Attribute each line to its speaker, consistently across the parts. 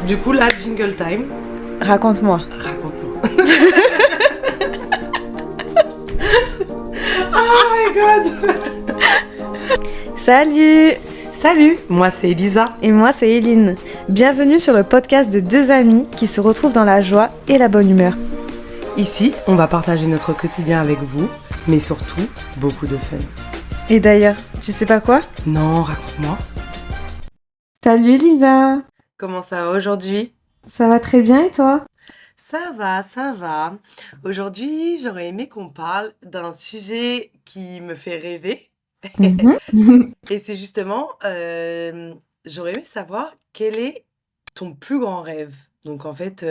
Speaker 1: Du coup, là, jingle time.
Speaker 2: Raconte-moi.
Speaker 1: Raconte-moi. Oh my god.
Speaker 2: Salut!
Speaker 1: Salut, moi c'est Elisa.
Speaker 2: Et moi c'est Eline. Bienvenue sur le podcast de deux amies qui se retrouvent dans la joie et la bonne humeur.
Speaker 1: Ici, on va partager notre quotidien avec vous, mais surtout, beaucoup de fun.
Speaker 2: Et d'ailleurs, tu sais pas quoi?
Speaker 1: Non, raconte-moi.
Speaker 2: Salut Elisa!
Speaker 1: Comment ça va aujourd'hui?
Speaker 2: Ça va très bien et toi?
Speaker 1: Ça va, ça va. Aujourd'hui, j'aurais aimé qu'on parle d'un sujet qui me fait rêver.
Speaker 2: Mhm.
Speaker 1: Et c'est justement, j'aurais aimé savoir quel est ton plus grand rêve. Donc en fait,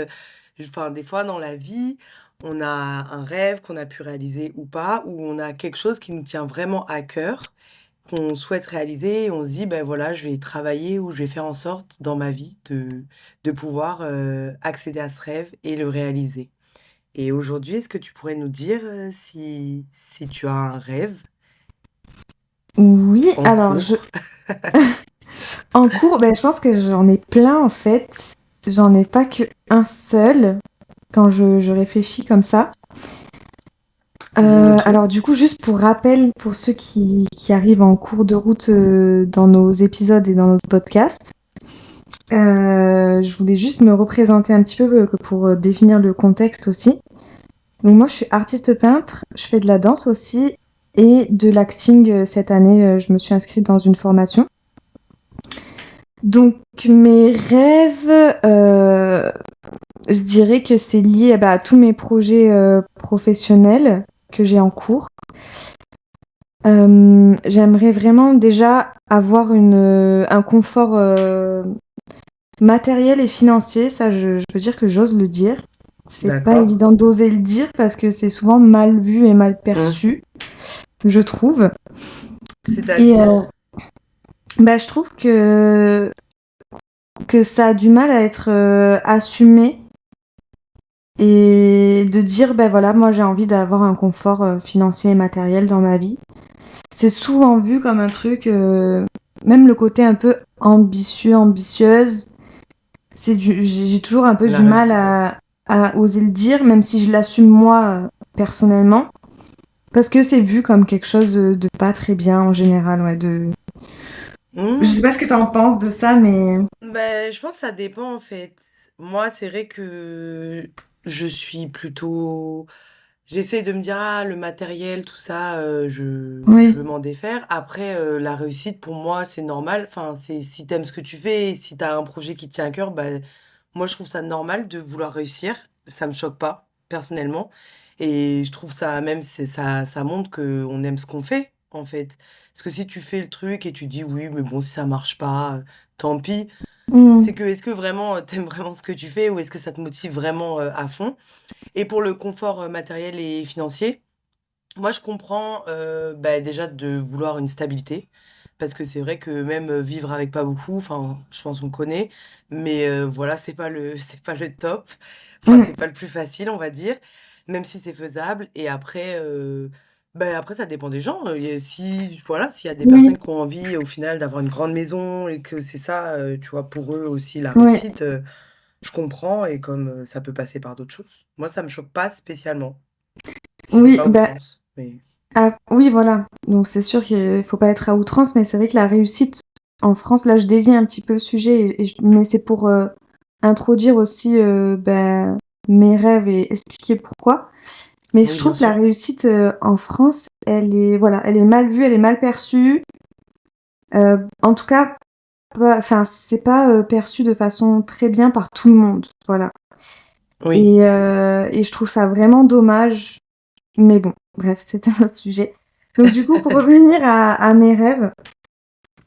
Speaker 1: enfin, des fois dans la vie, on a un rêve qu'on a pu réaliser ou pas, ou on a quelque chose qui nous tient vraiment à cœur, qu'on souhaite réaliser, et on se dit, ben voilà, je vais y travailler ou je vais faire en sorte dans ma vie de pouvoir accéder à ce rêve et le réaliser. Et aujourd'hui, est-ce que tu pourrais nous dire si tu as un rêve
Speaker 2: Oui,
Speaker 1: en
Speaker 2: alors
Speaker 1: cours?
Speaker 2: en cours, je pense que j'en ai plein en fait. J'en ai pas que un seul quand je réfléchis comme ça.
Speaker 1: Dis-nous tout.
Speaker 2: Alors du coup, juste pour rappel, pour ceux qui arrivent en cours de route dans nos épisodes et dans notre podcast, je voulais juste me représenter un petit peu pour définir le contexte aussi. Donc moi, je suis artiste peintre, je fais de la danse aussi et de l'acting cette année. Je me suis inscrite dans une formation. Donc mes rêves, je dirais que c'est lié à tous mes projets professionnels que j'ai en cours. J'aimerais vraiment déjà avoir un confort matériel et financier. Ça, je peux dire que j'ose le dire. C'est pas
Speaker 1: D'accord.
Speaker 2: évident d'oser le dire parce que c'est souvent mal vu et mal
Speaker 1: Mmh.
Speaker 2: perçu, je trouve. Et
Speaker 1: C'est-à-dire?
Speaker 2: je trouve que ça a du mal à être assumé et de dire, voilà, moi j'ai envie d'avoir un confort financier et matériel dans ma vie. C'est souvent vu comme un truc, même le côté un peu ambitieux, ambitieuse, j'ai toujours un peu
Speaker 1: La
Speaker 2: du mal
Speaker 1: réussite.
Speaker 2: à oser le dire, même si je l'assume moi personnellement, parce que c'est vu comme quelque chose de pas très bien en général, ouais, Je
Speaker 1: Mmh.
Speaker 2: sais pas ce que t'en penses de ça, mais...
Speaker 1: Je pense que ça dépend en fait. Moi, c'est vrai que je suis plutôt j'essaie de me dire: «Ah, le matériel, tout ça, je
Speaker 2: Oui.
Speaker 1: veux m'en défaire». Après, la réussite pour moi, c'est normal. Enfin, c'est si t'aimes ce que tu fais et si t'as un projet qui te tient à cœur, moi, je trouve ça normal de vouloir réussir. Ça me choque pas, personnellement et je trouve ça même c'est ça montre qu'on aime ce qu'on fait, en fait. Parce que si tu fais le truc et tu dis: «Oui, mais bon, si ça marche pas, tant pis».
Speaker 2: Mm.
Speaker 1: C'est que est-ce que vraiment, tu vraiment ce que tu fais ou est-ce que ça te motive vraiment, à fond? Et pour le confort, matériel et financier, moi je comprends, déjà de vouloir une stabilité. Parce que c'est vrai que même, vivre avec pas beaucoup, enfin, je pense qu'on connaît, mais voilà, c'est pas le c'est pas le top. Enfin,
Speaker 2: Mm.
Speaker 1: c'est pas le plus facile, on va dire, même si c'est faisable et après, après ça dépend des gens, y a si voilà, s'il y a des
Speaker 2: Oui,
Speaker 1: personnes qui ont envie au final d'avoir une grande maison et que c'est ça, tu vois, pour eux aussi la
Speaker 2: ouais.
Speaker 1: réussite, je comprends et comme, ça peut passer par d'autres choses. Moi, ça me choque pas spécialement, si c'est
Speaker 2: Oui,
Speaker 1: pas à outrance, mais
Speaker 2: oui, voilà. Donc c'est sûr qu'il faut pas être à outrance, mais c'est vrai que la réussite en France, là je dévie un petit peu le sujet, mais c'est pour introduire aussi mes rêves et expliquer pourquoi. Mais je
Speaker 1: oui, bien
Speaker 2: trouve que la
Speaker 1: sûr.
Speaker 2: réussite en France, elle est mal vue, elle est mal perçue. En tout cas, enfin, c'est pas perçu de façon très bien par tout le monde. Voilà.
Speaker 1: Oui,
Speaker 2: Et je trouve ça vraiment dommage. Mais bon, bref, c'est un autre sujet. Donc du coup, pour revenir à mes rêves,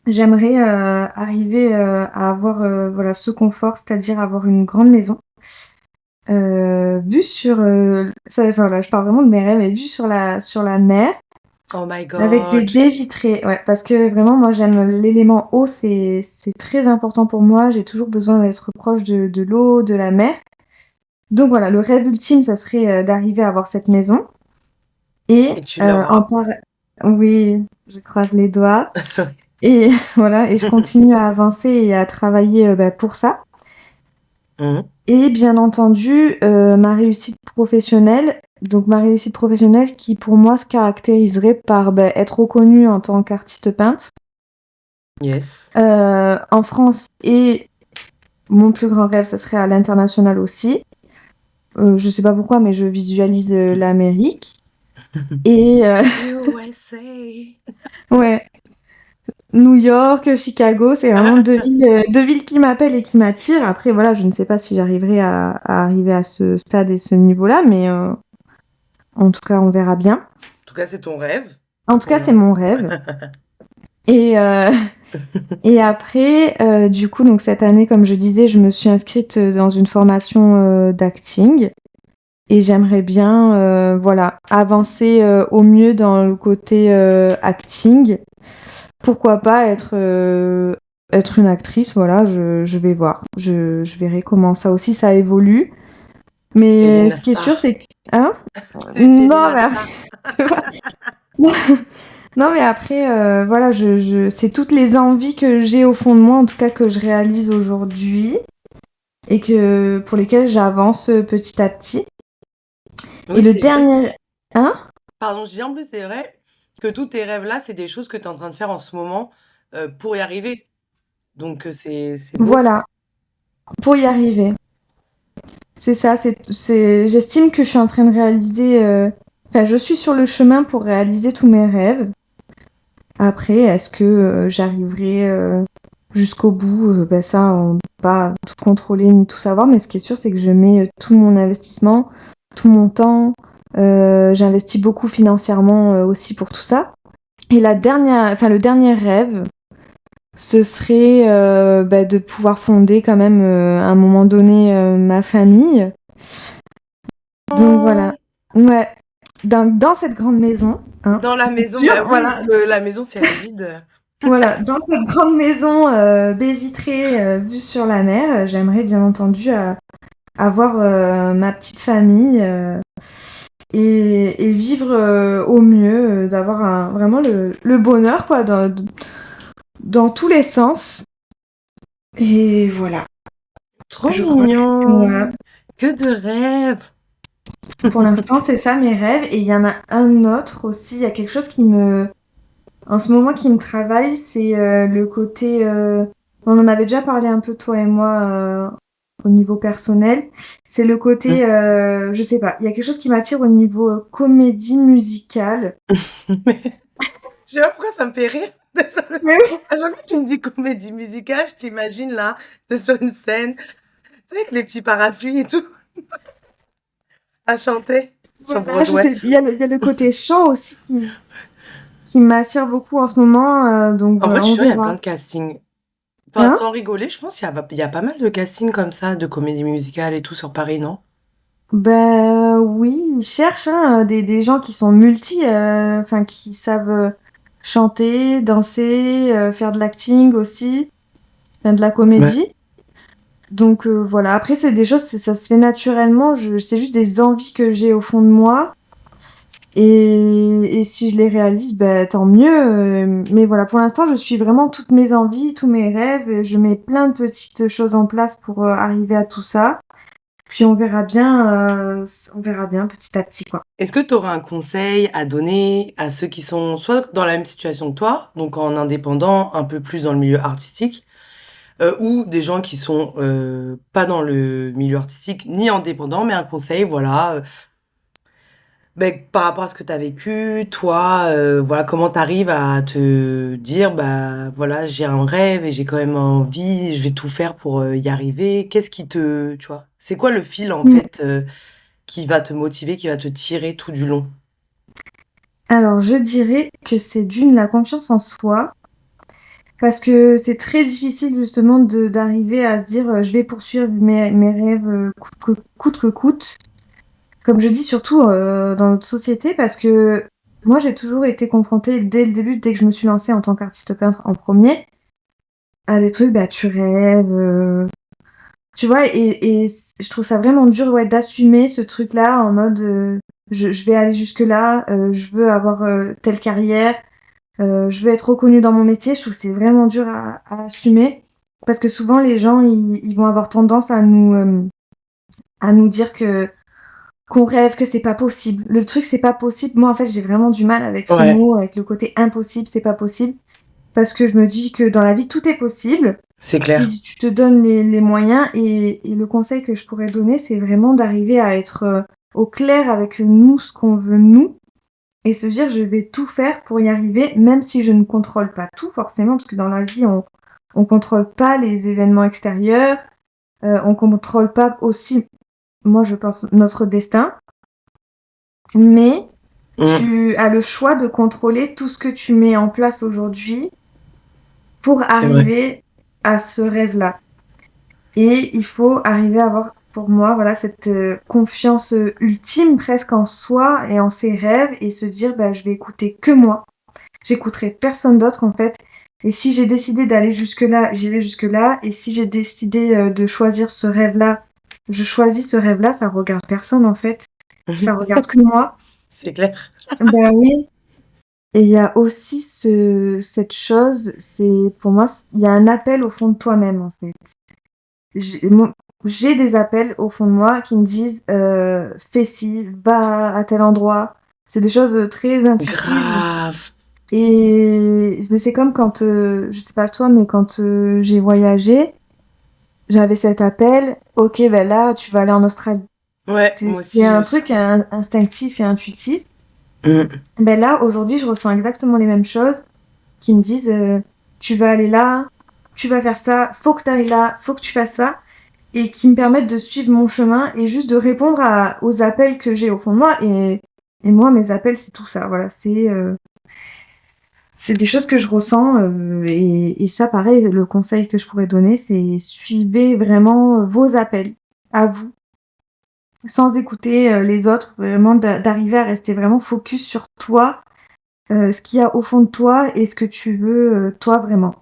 Speaker 2: j'aimerais arriver à avoir voilà, ce confort, c'est-à-dire avoir une grande maison. Vue sur... enfin, là, je parle vraiment de mes rêves, mais vue sur la mer,
Speaker 1: oh my
Speaker 2: avec des
Speaker 1: god!
Speaker 2: baies vitrées. Ouais, parce que vraiment, moi, j'aime l'élément eau, c'est très important pour moi. J'ai toujours besoin d'être proche de l'eau, de la mer. Donc voilà, le rêve ultime, ça serait d'arriver à avoir cette maison. Et
Speaker 1: Et tu l'auras.
Speaker 2: oui, je croise les doigts et voilà et je continue à avancer et à travailler, pour ça.
Speaker 1: Mmh.
Speaker 2: et bien entendu, ma réussite professionnelle. Donc ma réussite professionnelle qui, pour moi, se caractériserait par, être reconnue en tant qu'artiste peintre,
Speaker 1: Yes.
Speaker 2: en France, et mon plus grand rêve, ce serait à l'international aussi. Je sais pas pourquoi, mais je visualise, l'Amérique et
Speaker 1: USA.
Speaker 2: ouais, New York, Chicago, c'est vraiment 2 villes qui m'appellent et qui m'attirent. Après voilà, je ne sais pas si j'arriverai à arriver à ce stade et ce niveau-là, mais en tout cas, on verra bien.
Speaker 1: En tout cas, c'est ton rêve,
Speaker 2: En tout
Speaker 1: au
Speaker 2: cas, c'est
Speaker 1: moins.
Speaker 2: mon rêve et et après, du coup, donc cette année, comme je disais, je me suis inscrite, dans une formation, d'acting. Et j'aimerais bien, voilà, avancer, au mieux dans le côté, acting. Pourquoi pas être une actrice, voilà, je vais voir. Je verrai comment ça aussi ça évolue. Mais
Speaker 1: Céline
Speaker 2: ce qui est sûr,
Speaker 1: Star.
Speaker 2: c'est que hein? Non,
Speaker 1: Céline
Speaker 2: mais
Speaker 1: Star.
Speaker 2: non, mais après, voilà, je c'est toutes les envies que j'ai au fond de moi, en tout cas, que je réalise aujourd'hui et que pour lesquelles j'avance, petit à petit. Et
Speaker 1: Oui,
Speaker 2: le
Speaker 1: c'est vrai.
Speaker 2: dernier hein?
Speaker 1: Pardon, je dis en plus, c'est vrai que tous tes rêves-là, c'est des choses que tu es en train de faire en ce moment, pour y arriver. Donc, c'est beau.
Speaker 2: Voilà, pour y arriver. C'est ça, j'estime que je suis en train de réaliser, enfin, je suis sur le chemin pour réaliser tous mes rêves. Après, est-ce que j'arriverai jusqu'au bout? Ça, on peut pas tout contrôler ni tout savoir, mais ce qui est sûr, c'est que je mets tout mon investissement, tout mon temps. J'investis beaucoup financièrement aussi pour tout ça. Et le dernier rêve, ce serait de pouvoir fonder quand même à un moment donné ma famille. Donc voilà.
Speaker 1: Oh!
Speaker 2: Ouais. Dans cette grande maison, hein,
Speaker 1: Dans la
Speaker 2: bien
Speaker 1: maison,
Speaker 2: sûr,
Speaker 1: bah oui,
Speaker 2: voilà.
Speaker 1: la maison, si elle est vide,
Speaker 2: Voilà, dans cette grande maison baie vitrée vue sur la mer, j'aimerais bien entendu avoir ma petite famille et vivre au mieux, d'avoir vraiment le bonheur quoi, dans tous les sens. Et voilà.
Speaker 1: trop
Speaker 2: Je crois que ouais.
Speaker 1: mignon! Que de rêves!
Speaker 2: Pour l'instant, c'est ça mes rêves. Et il y en a un autre aussi. Il y a quelque chose en ce moment, qui me travaille. C'est le côté. On en avait déjà parlé un peu, toi et moi, au niveau personnel. C'est le
Speaker 1: Mmh.
Speaker 2: côté. Je sais pas. Il y a quelque chose qui m'attire au niveau comédie musicale.
Speaker 1: Mais je sais pas pourquoi ça me fait rire. Désolée.
Speaker 2: Mais oui.
Speaker 1: À chaque fois que tu me dis comédie musicale, je t'imagine là, tu sur une scène avec les petits parapluies et tout, à chanter sur
Speaker 2: Voilà, je
Speaker 1: Broadway.
Speaker 2: sais. Il y a le côté chant aussi qui m'attire beaucoup en ce moment. Donc
Speaker 1: En vrai,
Speaker 2: voilà,
Speaker 1: je suis
Speaker 2: on
Speaker 1: sûre, il y a plein
Speaker 2: verra.
Speaker 1: de castings. Enfin,
Speaker 2: Hein?
Speaker 1: sans rigoler, je pense qu'il y a pas mal de castings comme ça, de comédie musicale et tout sur Paris, non?
Speaker 2: Ben oui, ils cherchent hein, des gens qui sont enfin qui savent chanter, danser, faire de l'acting aussi, enfin, de la
Speaker 1: Ouais.
Speaker 2: comédie. Donc voilà. Après c'est des choses, ça se fait naturellement. C'est juste des envies que j'ai au fond de moi. Et si je les réalise, ben tant mieux. Mais voilà, pour l'instant, je suis vraiment toutes mes envies, tous mes rêves. Et je mets plein de petites choses en place pour arriver à tout ça. Puis on verra bien petit à petit, quoi.
Speaker 1: Est-ce que tu aurais un conseil à donner à ceux qui sont soit dans la même situation que toi, donc en indépendant, un peu plus dans le milieu artistique, ou des gens qui sont pas dans le milieu artistique ni indépendant, mais un conseil, voilà, par rapport à ce que tu as vécu, toi, voilà, comment tu arrives à te dire, bah voilà, j'ai un rêve et j'ai quand même envie, je vais tout faire pour y arriver. Qu'est-ce qui te, tu vois, c'est quoi le fil en
Speaker 2: Mm.
Speaker 1: fait qui va te motiver, qui va te tirer tout du long?
Speaker 2: Alors, je dirais que c'est d'une la confiance en soi, parce que c'est très difficile justement d'arriver à se dire je vais poursuivre mes rêves coûte que coûte. Comme je dis, surtout dans notre société, parce que moi j'ai toujours été confrontée dès le début, dès que je me suis lancée en tant qu'artiste peintre en premier, à des trucs, bah tu rêves, tu vois, je trouve ça vraiment dur ouais, d'assumer ce truc-là en mode je vais aller jusque-là, je veux avoir telle carrière. Je veux être reconnue dans mon métier, je trouve que c'est vraiment dur à assumer. parce que souvent les gens, ils vont avoir tendance à nous dire que qu'on rêve, que c'est pas possible. Le truc, c'est pas possible. Moi, en fait, j'ai vraiment du mal avec ce
Speaker 1: Ouais,
Speaker 2: mot, avec le côté impossible, c'est pas possible. Parce que je me dis que dans la vie, tout est possible
Speaker 1: c'est clair.
Speaker 2: si tu te donnes les moyens. Et le conseil que je pourrais donner, c'est vraiment d'arriver à être au clair avec nous, ce qu'on veut nous, et se dire je vais tout faire pour y arriver, même si je ne contrôle pas tout forcément, parce que dans la vie, on contrôle pas les événements extérieurs, on contrôle pas aussi, moi je pense, notre destin, mais
Speaker 1: Mmh,
Speaker 2: tu as le choix de contrôler tout ce que tu mets en place aujourd'hui pour
Speaker 1: c'est vrai.
Speaker 2: arriver à ce rêve-là. Et il faut arriver à avoir, pour moi, voilà, cette confiance ultime presque en soi et en ses rêves, et se dire, bah, je vais écouter que moi. J'écouterai personne d'autre en fait. Et si j'ai décidé d'aller jusque-là, j'irai jusque-là. Et si j'ai décidé de choisir ce rêve-là, je choisis ce rêve-là. Ça regarde personne en fait. Ça regarde que moi.
Speaker 1: C'est clair.
Speaker 2: Ben oui. Et il y a aussi cette chose, c'est pour moi, il y a un appel au fond de toi-même en fait. J'ai mon- j'ai des appels au fond de moi qui me disent fais ci, va à tel endroit. C'est des choses très intuitives.
Speaker 1: Grave.
Speaker 2: Et c'est comme quand, je sais pas toi, mais quand j'ai voyagé, j'avais cet appel, ok, ben là, tu vas aller en Australie.
Speaker 1: Ouais, moi
Speaker 2: C'est
Speaker 1: aussi j'ai
Speaker 2: un
Speaker 1: eu ça.
Speaker 2: truc instinctif et intuitif.
Speaker 1: Mmh.
Speaker 2: Ben là, aujourd'hui, je ressens exactement les mêmes choses qui me disent, tu vas aller là, tu vas faire ça, faut que tu ailles là, faut que tu fasses ça, et qui me permettent de suivre mon chemin et juste de répondre aux appels que j'ai au fond de moi. Et moi, mes appels, c'est tout ça. Voilà, c'est des choses que je ressens, et ça, pareil, le conseil que je pourrais donner, c'est suivez vraiment vos appels à vous, sans écouter les autres, vraiment d'arriver à rester vraiment focus sur toi, ce qu'il y a au fond de toi et ce que tu veux, toi, vraiment.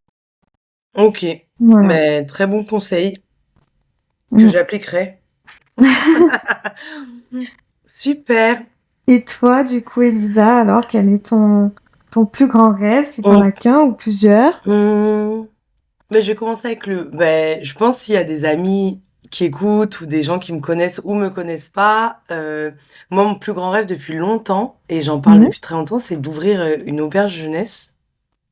Speaker 1: OK.
Speaker 2: Voilà.
Speaker 1: Mais très bon conseil que
Speaker 2: Mm.
Speaker 1: j'appliquerai. Super.
Speaker 2: Et toi, du coup, Elisa, alors, quel est ton plus grand rêve, si t'en
Speaker 1: Mmh.
Speaker 2: as qu'un ou plusieurs?
Speaker 1: Mmh. Mais je vais commencer avec je pense s'il y a des amis qui écoutent ou des gens qui me connaissent ou me connaissent pas, moi, mon plus grand rêve depuis longtemps, et j'en parle
Speaker 2: Mhm.
Speaker 1: depuis très longtemps, c'est d'ouvrir, une auberge jeunesse.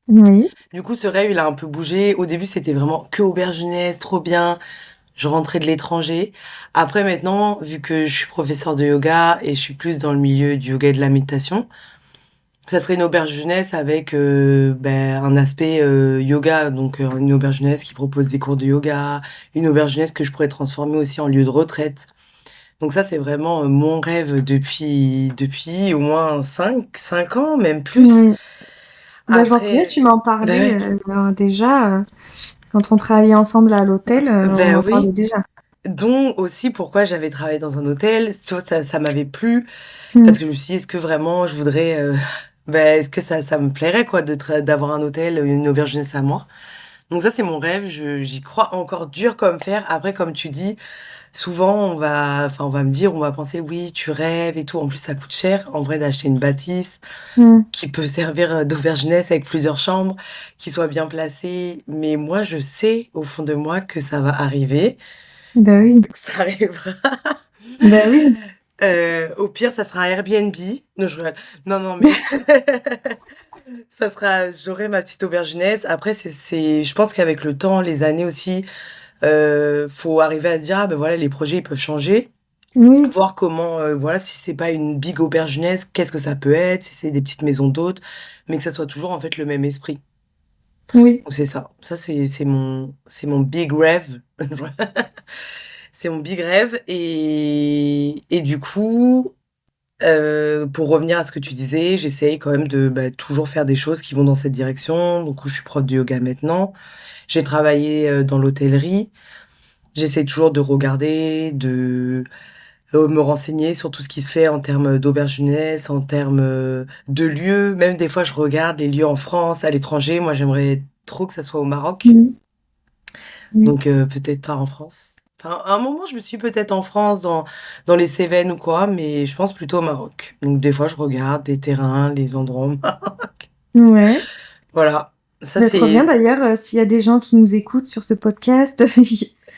Speaker 2: Oui.
Speaker 1: Du coup, ce rêve, il a un peu bougé. Au début, c'était vraiment que auberge jeunesse, trop bien. Je rentrais de l'étranger. Après, maintenant, vu que je suis professeur de yoga et je suis plus dans le milieu du yoga et de la méditation, ça serait une auberge jeunesse avec un aspect yoga, donc une auberge jeunesse qui propose des cours de yoga, une auberge jeunesse que je pourrais transformer aussi en lieu de retraite. Donc ça, c'est vraiment mon rêve depuis au moins cinq ans, même plus.
Speaker 2: Oui. Ben, je m'en souviens,
Speaker 1: Après,
Speaker 2: tu m'en
Speaker 1: ben
Speaker 2: parlais
Speaker 1: ouais,
Speaker 2: déjà, quand on travaillait ensemble à l'hôtel, on
Speaker 1: ben
Speaker 2: en
Speaker 1: oui.
Speaker 2: parlait déjà.
Speaker 1: Dont aussi pourquoi j'avais travaillé dans un hôtel, tu vois, ça m'avait plu,
Speaker 2: Mm.
Speaker 1: parce que je me suis dit, est-ce que vraiment je voudrais, ben, est-ce que ça me plairait, quoi, d'avoir un hôtel, une auberge jeunesse à moi. Donc ça, c'est mon rêve, j'y crois encore dur comme fer. Après, comme tu dis, souvent, on va me dire, on va penser, oui, tu rêves et tout. En plus, ça coûte cher, en vrai, d'acheter une bâtisse
Speaker 2: Mm.
Speaker 1: qui peut servir d'auberge jeunesse avec plusieurs chambres, qui soit bien placée. Mais moi, je sais, au fond de moi, que ça va arriver,
Speaker 2: Ben oui.
Speaker 1: que ça arrivera.
Speaker 2: Ben oui.
Speaker 1: Au pire, ça sera un Airbnb. Non, je rigole. Non, non, mais j'aurai ma petite auberge jeunesse. Après, je pense qu'avec le temps, les années aussi, faut arriver à se dire, ah ben voilà, les projets, ils peuvent changer.
Speaker 2: Oui.
Speaker 1: Voir comment, voilà, si c'est pas une big auberge jeunesse, qu'est-ce que ça peut être, si c'est des petites maisons d'hôtes, mais que ça soit toujours, en fait, le même esprit.
Speaker 2: Oui.
Speaker 1: Donc c'est ça. Ça, c'est mon big rêve. C'est mon big rêve, et du coup, pour revenir à ce que tu disais, j'essaye quand même de, toujours faire des choses qui vont dans cette direction. Donc je suis prof de yoga maintenant. J'ai travaillé, dans l'hôtellerie. J'essaie toujours de regarder, de, me renseigner sur tout ce qui se fait en termes d'auberge jeunesse, en termes, de lieux. Même des fois, je regarde les lieux en France, à l'étranger. Moi, j'aimerais trop que ça soit au Maroc,
Speaker 2: Mm. Oui.
Speaker 1: donc peut-être pas en France. Enfin, à un moment, je me suis dit peut-être en France, dans les Cévennes ou quoi, mais je pense plutôt au Maroc. Donc des fois, je regarde les terrains, les endroits au Maroc.
Speaker 2: Ouais.
Speaker 1: Voilà. Ça,
Speaker 2: Bah, trop bien
Speaker 1: c'est
Speaker 2: d'ailleurs, s'il y a des gens qui nous écoutent sur ce podcast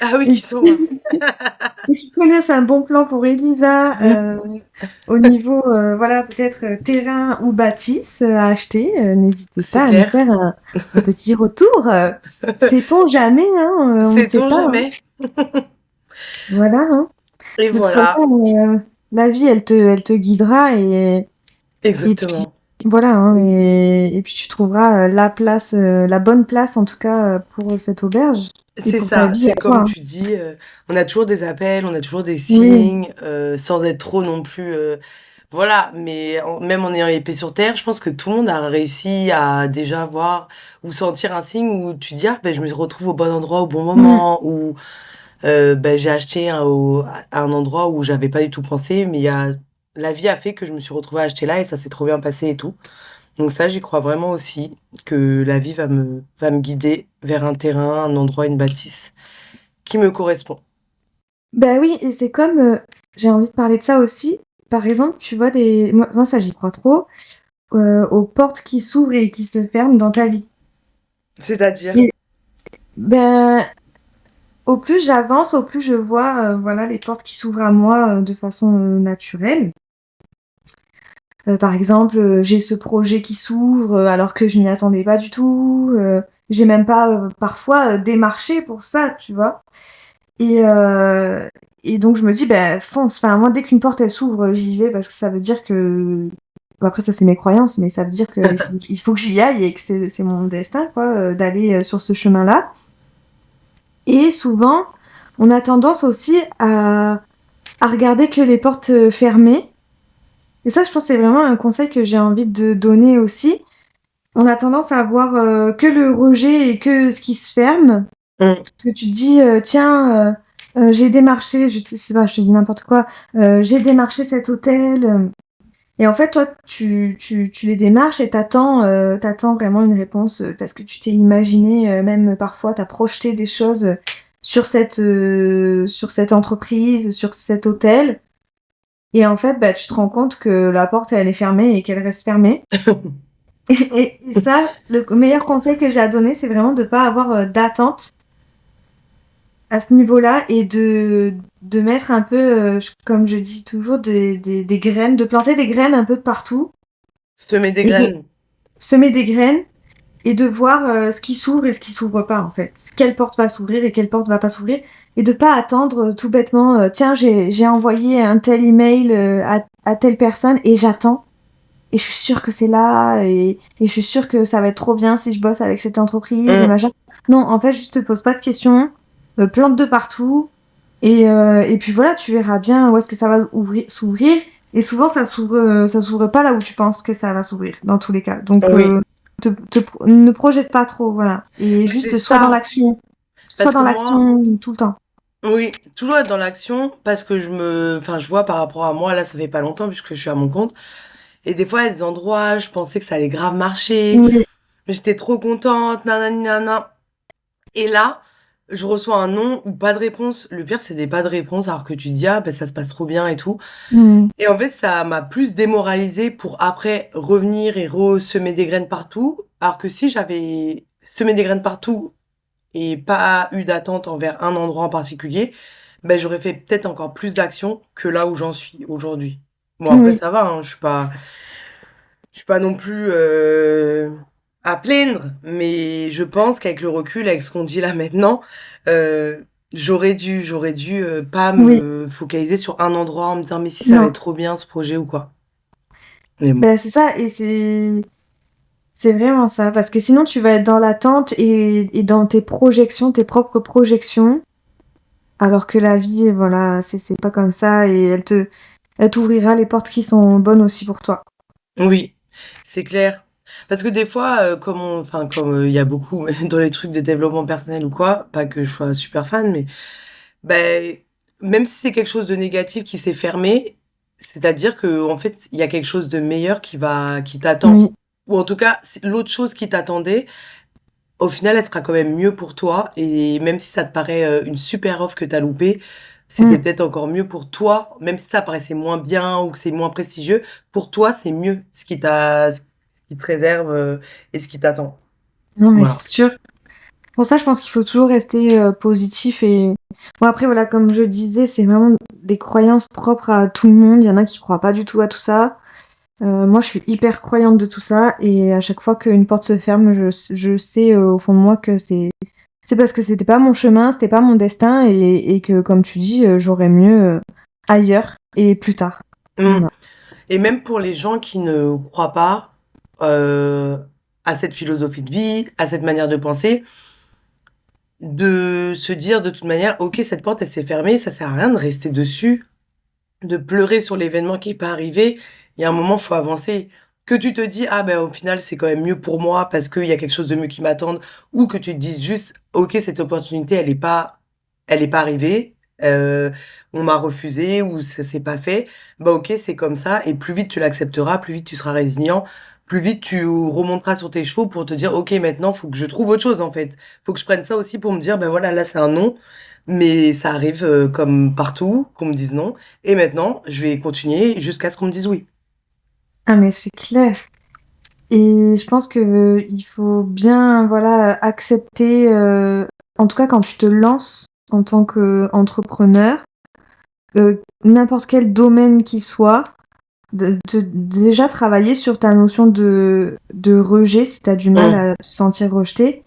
Speaker 1: ah oui,
Speaker 2: et
Speaker 1: qui
Speaker 2: qui
Speaker 1: sont,
Speaker 2: et qui connaissent un bon plan pour Elisa, au niveau, voilà, peut-être, terrain ou bâtisse, à acheter, n'hésitez
Speaker 1: c'est
Speaker 2: pas à nous
Speaker 1: clair.
Speaker 2: faire un petit retour, sait-on jamais, hein, on ne sait
Speaker 1: Sait-on
Speaker 2: pas, hein.
Speaker 1: jamais?
Speaker 2: Voilà, hein.
Speaker 1: Et
Speaker 2: De toute
Speaker 1: voilà,
Speaker 2: façon, la vie, elle te guidera et puis
Speaker 1: exactement.
Speaker 2: voilà, hein, et puis tu trouveras, la place, la bonne place en tout cas, pour cette auberge et
Speaker 1: C'est
Speaker 2: pour ta
Speaker 1: ça,
Speaker 2: vie
Speaker 1: c'est
Speaker 2: à toi,
Speaker 1: comme
Speaker 2: hein.
Speaker 1: tu dis, on a toujours des appels, on a toujours des
Speaker 2: Oui.
Speaker 1: signes, sans être trop non plus, voilà, mais même en ayant les pieds sur terre, je pense que tout le monde a réussi à déjà voir ou sentir un signe où tu dis, ah, ben, je me retrouve au bon endroit au bon
Speaker 2: Mmh.
Speaker 1: moment, ou ben, j'ai acheté à un endroit où j'avais pas du tout pensé, mais la vie a fait que je me suis retrouvée à acheter là et ça s'est trop bien passé et tout. Donc ça, j'y crois vraiment aussi, que la vie va me guider vers un terrain, un endroit, une bâtisse qui me correspond.
Speaker 2: Bah oui, et c'est comme, j'ai envie de parler de ça aussi. Par exemple, tu vois moi ça j'y crois trop, aux portes qui s'ouvrent et qui se ferment dans ta vie.
Speaker 1: C'est-à-dire?
Speaker 2: Et ben, au plus j'avance, au plus je vois, voilà, les portes qui s'ouvrent à moi, de façon, naturelle. Par exemple, j'ai ce projet qui s'ouvre, alors que je m'y attendais pas du tout, j'ai même pas, parfois, démarché pour ça, tu vois? Et heu et donc je me dis: «Beh, fonce!» Enfin, moi, dès qu'une porte, elle s'ouvre, j'y vais parce que ça veut dire que bon, après ça, c'est mes croyances, mais ça veut dire qu'il faut que j'y aille et que c'est mon destin, quoi, d'aller, sur ce chemin-là. Et souvent, on a tendance aussi à regarder que les portes, fermées. Et ça, je pense, c'est vraiment un conseil que j'ai envie de donner aussi. On a tendance à voir, que le rejet et que ce qui se ferme.
Speaker 1: Mmh.
Speaker 2: Que tu te dis, «Tiens, j'ai démarché», je te sais pas, je te dis n'importe quoi, «J'ai démarché cet hôtel», et en fait, toi, tu les démarches et tu vraiment une réponse, parce que tu t'es imaginé, même parfois, tu as projeté des choses, sur cette entreprise, sur cet hôtel, et en fait, bah, tu te rends compte que la porte, elle est fermée et qu'elle reste fermée. Et ça, le meilleur conseil que j'ai à donner, c'est vraiment de pas avoir, d'attente à ce niveau-là, et de mettre un peu, comme je dis toujours, des graines, de planter des graines un peu de partout
Speaker 1: Semer des
Speaker 2: et de
Speaker 1: graines.
Speaker 2: semer des graines et de voir, ce qui s'ouvre et ce qui s'ouvre pas, en fait. Quelle porte va s'ouvrir et quelle porte va pas s'ouvrir, et de pas attendre, tout bêtement, «Tiens, j'ai envoyé un tel email, à telle personne et j'attends et je suis sûre que c'est là, et je suis sûre que ça va être trop bien si je bosse avec cette entreprise et
Speaker 1: Mmh.
Speaker 2: machin». Non, en fait, juste te pose pas de questions, plante de partout, et puis voilà, tu verras bien où est-ce que ça va s'ouvrir. Et souvent, ça s'ouvre pas là où tu penses que ça va s'ouvrir, dans tous les cas. Donc,
Speaker 1: Oui,
Speaker 2: ne projette pas trop, voilà. Et
Speaker 1: bah, c'est
Speaker 2: juste
Speaker 1: ça.
Speaker 2: sois
Speaker 1: Parce
Speaker 2: dans
Speaker 1: que moi,
Speaker 2: l'action tout le temps.
Speaker 1: oui, toujours être dans l'action parce que enfin, je vois par rapport à moi, là, ça fait pas longtemps puisque je suis à mon compte. Et des fois, il y a des endroits, je pensais que ça allait grave marcher.
Speaker 2: Oui,
Speaker 1: J'étais trop contente, nanani, nanana. Et là, je reçois un non ou pas de réponse. Le pire, c'est des pas de réponse alors que tu dis, ah, ben, ça se passe trop bien et tout.
Speaker 2: mmh,
Speaker 1: Et en fait, ça m'a plus démoralisée pour après revenir et semer des graines partout. Alors que si j'avais semé des graines partout et pas eu d'attente envers un endroit en particulier, ben, j'aurais fait peut-être encore plus d'actions que là où j'en suis aujourd'hui. Bon, après,
Speaker 2: oui.
Speaker 1: ça va, hein, je suis pas non plus à plaindre, mais je pense qu'avec le recul, avec ce qu'on dit là maintenant, j'aurais dû pas
Speaker 2: Oui,
Speaker 1: me focaliser sur un endroit en me disant mais si ça va
Speaker 2: non.
Speaker 1: être trop bien ce projet ou quoi. Mais bon.
Speaker 2: Ben c'est ça, et c'est vraiment ça, parce que sinon tu vas être dans l'attente et dans tes projections, tes propres projections, alors que la vie, voilà, c'est pas comme ça, et elle t'ouvrira les portes qui sont bonnes aussi pour toi.
Speaker 1: Oui, c'est clair. Parce que des fois, enfin, comme il y a beaucoup dans les trucs de développement personnel ou quoi, pas que je sois super fan, mais ben, même si c'est quelque chose de négatif qui s'est fermé, c'est-à-dire que en fait, il y a quelque chose de meilleur qui t'attend.
Speaker 2: Oui,
Speaker 1: Ou en tout cas, l'autre chose qui t'attendait, au final, elle sera quand même mieux pour toi. Et même si ça te paraît une super offre que t'as loupée, c'était
Speaker 2: mmh,
Speaker 1: peut-être encore mieux pour toi, même si ça paraissait moins bien ou que c'est moins prestigieux. Pour toi, c'est mieux ce qui te réserve et ce qui t'attend.
Speaker 2: Non, mais
Speaker 1: Voilà.
Speaker 2: c'est sûr. Pour ça, je pense qu'il faut toujours rester positif et bon après voilà, comme je disais, c'est vraiment des croyances propres à tout le monde. Il y en a qui croient pas du tout à tout ça. Moi, je suis hyper croyante de tout ça et à chaque fois qu'une porte se ferme, je sais au fond de moi que c'est parce que c'était pas mon chemin, c'était pas mon destin et que comme tu dis, j'aurais mieux ailleurs et plus tard.
Speaker 1: Mm.
Speaker 2: Voilà.
Speaker 1: Et même pour les gens qui ne croient pas euh, à cette philosophie de vie, à cette manière de penser, de se dire de toute manière, ok, cette porte, elle s'est fermée, ça sert à rien de rester dessus, de pleurer sur l'événement qui est pas arrivé. Il y a un moment, faut avancer. Que tu te dis, ah ben au final, c'est quand même mieux pour moi parce qu'il y a quelque chose de mieux qui m'attend, ou que tu te dises juste, ok, cette opportunité, elle est pas arrivée, on m'a refusé ou ça s'est pas fait. Bah ok, c'est comme ça. Et plus vite tu l'accepteras, plus vite tu seras résilient, plus vite tu remonteras sur tes chevaux pour te dire, ok, maintenant, faut que je trouve autre chose en fait. Faut que je prenne ça aussi pour me dire, ben voilà, là c'est un non. Mais ça arrive comme partout, qu'on me dise non. Et maintenant, je vais continuer jusqu'à ce qu'on me dise oui.
Speaker 2: Ah mais c'est clair. Et je pense que il faut bien, voilà, accepter, en tout cas quand tu te lances en tant qu'entrepreneur, n'importe quel domaine qu'il soit, de déjà travailler sur ta notion de rejet, si tu as du mal
Speaker 1: Hum,
Speaker 2: à te sentir rejeté.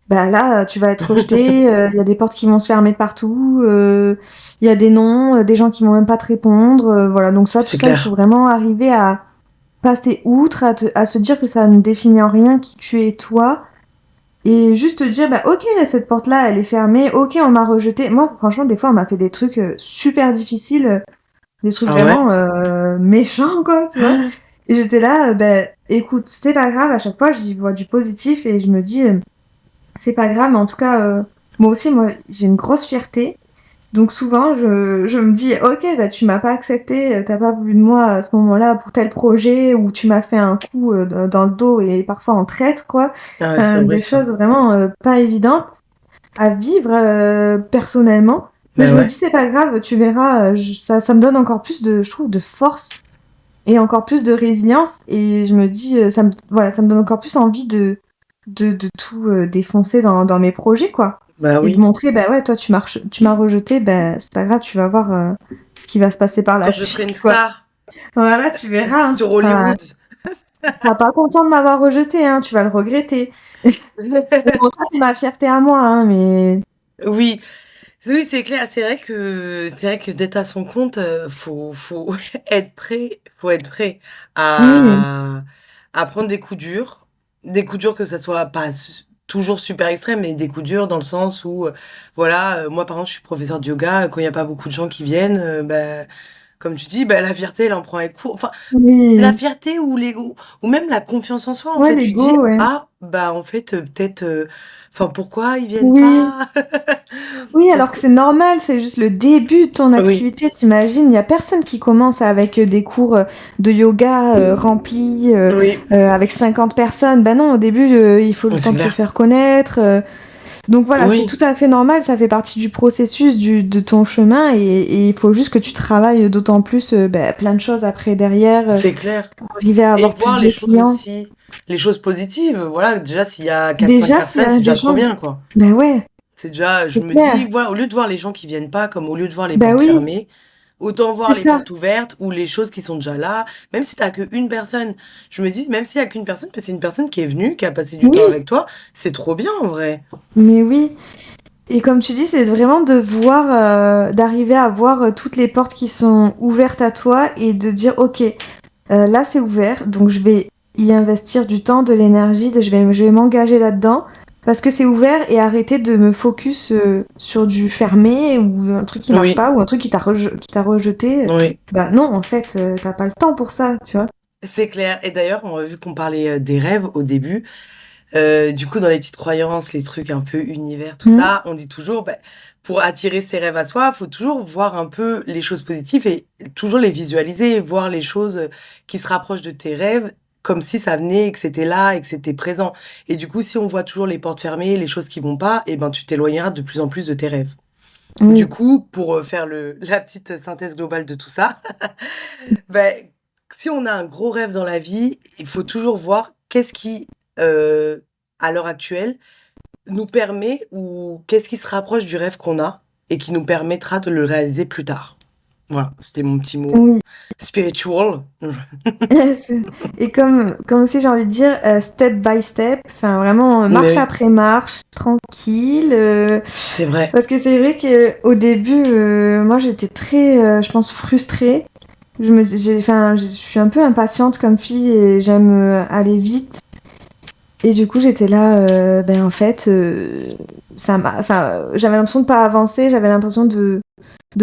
Speaker 2: Bah là, tu vas être rejeté, il y a des portes qui vont se fermer partout, il y a des noms, des gens qui vont même pas te répondre, voilà. Donc ça, tout
Speaker 1: c'est
Speaker 2: ça, il faut
Speaker 1: clair.
Speaker 2: vraiment arriver à passer outre, à se dire que ça ne définit en rien qui tu es toi et juste te dire bah ok cette porte là elle est fermée, ok on m'a rejeté. Moi franchement des fois on m'a fait des trucs super difficiles, des trucs
Speaker 1: Ah ouais?
Speaker 2: vraiment méchants quoi tu vois, et j'étais là bah écoute c'est pas grave, à chaque fois j'y vois du positif et je me dis c'est pas grave mais en tout cas moi aussi moi j'ai une grosse fierté. Donc souvent, je me dis, ok, bah tu m'as pas accepté, t'as pas voulu de moi à ce moment-là pour tel projet, ou tu m'as fait un coup dans le dos et parfois en traître, quoi.
Speaker 1: Ah, c'est
Speaker 2: Enfin, des
Speaker 1: horrible ça.
Speaker 2: choses vraiment pas évidentes à vivre personnellement. Mais
Speaker 1: Ben
Speaker 2: je me
Speaker 1: ouais,
Speaker 2: dis, c'est pas grave, tu verras, ça me donne encore plus de, je trouve, de force et encore plus de résilience. Et je me dis, voilà, ça me donne encore plus envie de tout défoncer dans mes projets, quoi.
Speaker 1: bah
Speaker 2: Et de
Speaker 1: oui.
Speaker 2: montrer, bah ouais, toi, tu m'as rejeté, bah c'est pas grave, tu vas voir ce qui va se passer par la
Speaker 1: Quand je serai une
Speaker 2: suite, quoi.
Speaker 1: star
Speaker 2: Voilà, tu verras, hein,
Speaker 1: sur Hollywood.
Speaker 2: tu seras pas content de m'avoir rejeté, hein, tu vas le regretter. Mais bon, ça, c'est ma fierté à moi, hein, mais
Speaker 1: Oui, oui, c'est clair. C'est vrai que d'être à son compte, faut être prêt. Faut être prêt
Speaker 2: oui,
Speaker 1: à, à prendre des coups durs que ça soit pas toujours super extrême, mais des coups durs dans le sens où, voilà, moi par exemple, je suis professeur de yoga. Quand il y a pas beaucoup de gens qui viennent, bah, comme tu dis, bah, la fierté, elle en prend un coup. Enfin, la
Speaker 2: oui,
Speaker 1: fierté ou l'ego, ou même la confiance en soi, en
Speaker 2: ouais,
Speaker 1: fait, tu dis,
Speaker 2: l'ego, ouais.
Speaker 1: ah, bah, en fait, peut-être, enfin, pourquoi ils viennent
Speaker 2: Oui,
Speaker 1: pas?
Speaker 2: oui, alors que
Speaker 1: Pourquoi?
Speaker 2: c'est normal, c'est juste le début de ton
Speaker 1: Oui,
Speaker 2: activité, t'imagines, il y a personne qui commence avec des cours de yoga remplis,
Speaker 1: oui,
Speaker 2: avec 50 personnes. Ben non, au début, il faut le temps
Speaker 1: c'est
Speaker 2: de te
Speaker 1: clair.
Speaker 2: faire connaître. Donc voilà, c'est
Speaker 1: Oui,
Speaker 2: tout à fait normal, ça fait partie du processus de ton chemin et il faut juste que tu travailles d'autant plus plein de choses après derrière
Speaker 1: c'est clair.
Speaker 2: pour arriver à
Speaker 1: Et
Speaker 2: avoir plus
Speaker 1: voir
Speaker 2: de
Speaker 1: les choses
Speaker 2: clients.
Speaker 1: aussi, les choses positives. Voilà, déjà, s'il y a quatre cinq
Speaker 2: Déjà, s'il y
Speaker 1: personnes,
Speaker 2: a
Speaker 1: c'est
Speaker 2: des
Speaker 1: déjà trop
Speaker 2: gens,
Speaker 1: bien, quoi.
Speaker 2: ben ouais,
Speaker 1: C'est déjà, je
Speaker 2: c'est
Speaker 1: me dis,
Speaker 2: clair.
Speaker 1: voilà, au lieu de voir les gens qui viennent pas, comme au lieu de voir les
Speaker 2: Ben
Speaker 1: portes
Speaker 2: oui,
Speaker 1: fermées, autant voir
Speaker 2: c'est
Speaker 1: les
Speaker 2: ça.
Speaker 1: portes ouvertes ou les choses qui sont déjà là. Même si t'as qu'une personne, je me dis, même s'il y a qu'une personne, que c'est une personne qui est venue, qui a passé du temps
Speaker 2: Oui,
Speaker 1: avec toi, c'est trop bien, en vrai.
Speaker 2: mais oui. Et comme tu dis, c'est vraiment de voir, d'arriver à voir toutes les portes qui sont ouvertes à toi et de dire, ok, là c'est ouvert, donc je vais y investir du temps, de l'énergie, je vais m'engager là-dedans parce que c'est ouvert et arrêter de me focus sur du fermé ou un truc qui marche
Speaker 1: Oui,
Speaker 2: pas ou un truc qui t'a rejeté.
Speaker 1: oui.
Speaker 2: Bah non, en fait, t'as pas le temps pour ça, tu vois.
Speaker 1: C'est clair. Et d'ailleurs, vu qu'on parlait des rêves au début, du coup, dans les petites croyances, les trucs un peu univers, tout
Speaker 2: Mhm.
Speaker 1: ça, on dit toujours, bah, pour attirer ses rêves à soi, faut toujours voir un peu les choses positives et toujours les visualiser, voir les choses qui se rapprochent de tes rêves, comme si ça venait, que c'était là et que c'était présent. Et du coup, si on voit toujours les portes fermées, les choses qui vont pas, et ben, tu t'éloigneras de plus en plus de tes rêves. Du
Speaker 2: Oui,
Speaker 1: coup, pour faire la petite synthèse globale de tout ça, ben, si on a un gros rêve dans la vie, il faut toujours voir qu'est-ce qui euh, à l'heure actuelle, nous permet ou qu'est-ce qui se rapproche du rêve qu'on a et qui nous permettra de le réaliser plus tard? Voilà, c'était mon petit mot
Speaker 2: Oui.
Speaker 1: spiritual.
Speaker 2: Et comme aussi j'ai envie de dire, step by step, enfin vraiment
Speaker 1: Mais
Speaker 2: marche
Speaker 1: oui,
Speaker 2: après marche, tranquille.
Speaker 1: c'est vrai.
Speaker 2: Parce que c'est vrai qu'au début, moi j'étais très, je pense, frustrée. Je suis un peu impatiente comme fille et j'aime aller vite. Et du coup, j'étais là, ben en fait, j'avais l'impression de pas avancer, j'avais l'impression de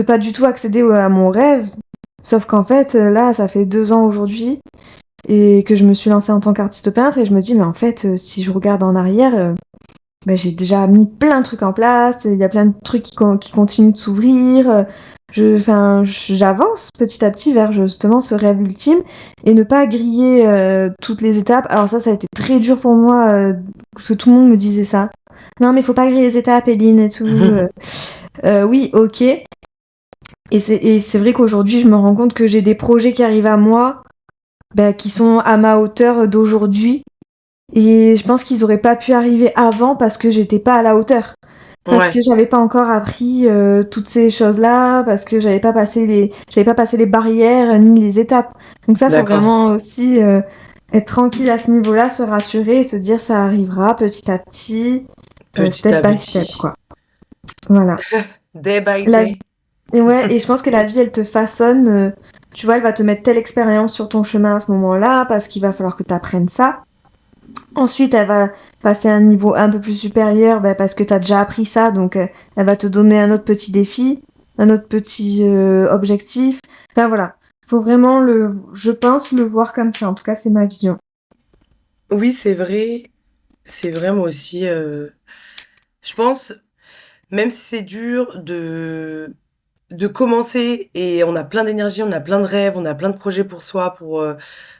Speaker 2: pas du tout accéder à mon rêve. Sauf qu'en fait, là, ça fait 2 ans aujourd'hui et que je me suis lancée en tant qu'artiste peintre et je me dis, mais en fait, si je regarde en arrière, bah, j'ai déjà mis plein de trucs en place, il y a plein de trucs qui continuent de s'ouvrir. J'avance petit à petit vers justement ce rêve ultime et ne pas griller toutes les étapes. Alors ça a été très dur pour moi parce que tout le monde me disait ça. Non, mais il faut pas griller les étapes, Eline et tout. Oui, ok. Et c'est vrai qu'aujourd'hui, je me rends compte que j'ai des projets qui arrivent à moi, bah, qui sont à ma hauteur d'aujourd'hui. Et je pense qu'ils auraient pas pu arriver avant parce que j'étais pas à la hauteur. Parce
Speaker 1: Ouais,
Speaker 2: que j'avais pas encore appris toutes ces choses-là, parce que j'avais pas passé les barrières ni les étapes. Donc ça, faut
Speaker 1: d'accord.
Speaker 2: vraiment aussi être tranquille à ce niveau-là, se rassurer et se dire ça arrivera petit à petit,
Speaker 1: Petit
Speaker 2: step
Speaker 1: à
Speaker 2: by step,
Speaker 1: petit.
Speaker 2: quoi. Voilà.
Speaker 1: Day by
Speaker 2: La...
Speaker 1: day.
Speaker 2: Et ouais, et je pense que la vie, elle te façonne. Tu vois, elle va te mettre telle expérience sur ton chemin à ce moment-là, parce qu'il va falloir que tu apprennes ça. Ensuite, elle va passer à un niveau un peu plus supérieur bah, parce que tu as déjà appris ça, donc elle va te donner un autre petit défi, un autre petit objectif. Enfin voilà, faut vraiment je pense, le voir comme ça. En tout cas, c'est ma vision.
Speaker 1: Oui, c'est vrai. C'est vrai, moi aussi. Je pense, même si c'est dur de commencer et on a plein d'énergie, on a plein de rêves, on a plein de projets pour soi, pour